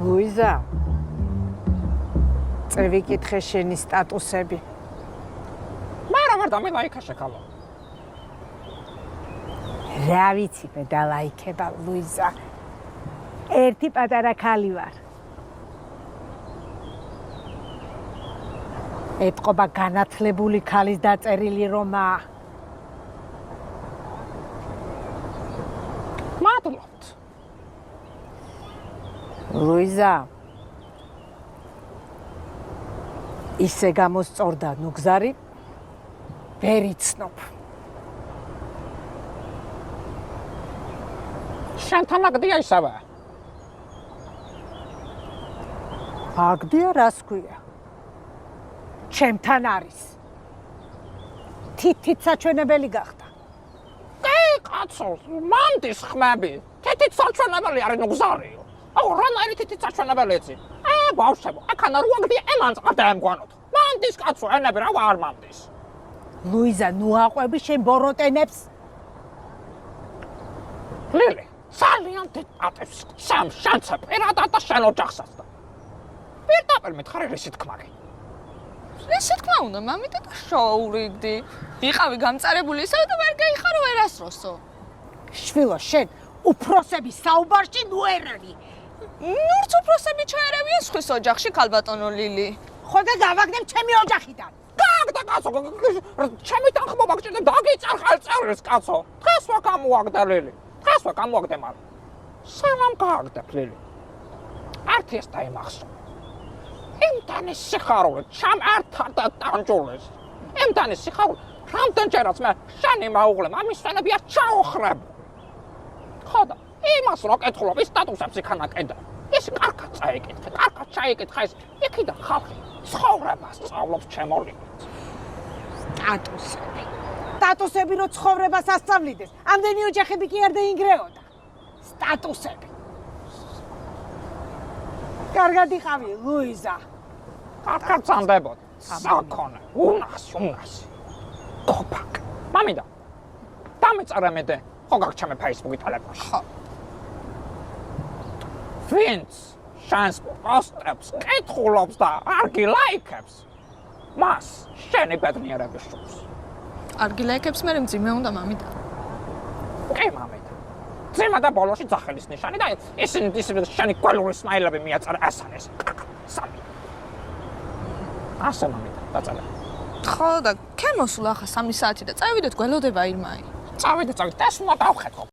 ლუიზა, წევიკითხე შენი სტატუსები. მაგრამ არ დამილაიქა შეკავა. რა ვიცი მე დალაიქება ლუიზა. ერთი პატარა ქალი ვარ. ეთყობა განათლებული ქალის დაწერილი რომა. მადლობთ. ლუიზა, ისე გამოსწორდა ნუგზარი, ვერ იცნობ. შენთან აგდია ისევე. აგდია რას ქვია? ჩემთან არის. თითით საჩვენებელი გახდა. კაცო, მანდის ხმები. თითით საჩვენებელი არის ნუგზარიო. აუ, რანაირი თითით საჩვენებელი იცი? ბავშვებო, აქანა რო აგდია ემანს გადაემგვანოთ. მანდის კაცო, ენები რა არ მანდის. ლუიზა, ნუ აყვები შენ ბოროტენებს. ლილი, ძალიან დიდ ატებს სამ შანსა პირადად და შენ ოჯახსაც და პირდაპირ მითხარი რისი თქმა კი. რისი თქმა უნდა, მამიდა და შოურიგდი. იყავი გამწარებული ისე და ვერ გაიხარო ვერასდროსო. შვილო, შენ უფროსების საუბარში ნუ ერევი. ნურც უფროსები ჩაერავია სხვის ოჯახში, ქალბატონო ლილი. ხო და გავაგდებ ჩემი ოჯახიდან. გაგდა კაცო, ჩემი თანხმობა გჭირდა დაგიწარ ხელწერილს კაცო. დღეს ვაკ ამოაგდა ლილი. დღეს ვაკ ამოაგდა მაგრამ. სანამ გააგდა ლილი. ართი ეს დაიმახსო. იმდანი სიხარულე, ჩამ ერთად და ტანჯულეს. იმდანი სიხარულე, რამდენჯერაც მე შენი მაუღლე, ამის ფენებია ჩაოხრებ. ხო და იმას რო კითხულობ, ის სტატუსებს იქანა კედა. ის კარგად წაიკითხე, კარგად ჩაიკითხე ეს. იქიდან ხალხი ცხოვრებას სწავლობს ჩემოლი. სტატუსები. სტატუსები რო ცხოვრებას ასწავლიდეს, ამდენი ოჯახები კი არ დაინგრეოდა. სტატუსები. კარგად იყავი, ლუიზა. კარგად წამდებოდ. საკონე, უნასი. კოპაკ. მამიდა. დამეწარა მე და ხო გაგჩამე Facebook-ი ტელეფონში. ხო. ვინც შანს პოსტებს კითხულობს და არ გილაიქებს, მას შენი ბედნიერები სურს. არ გილაიქებს მე მძიმე უნდა მამიდა. კი მამიდა. ძიმა და ბოლოში ძახელის ნიშანი და ისინი შენი გველური სმაილები მიაწარა ასანეს. სამი. ასე მამიდა, დაწალე. ხო და ქენ მოსულა ახლა 3 საათი და წავიდეთ გველოდება ირმაი. წავიდეთ, ეს უნდა დავხედო.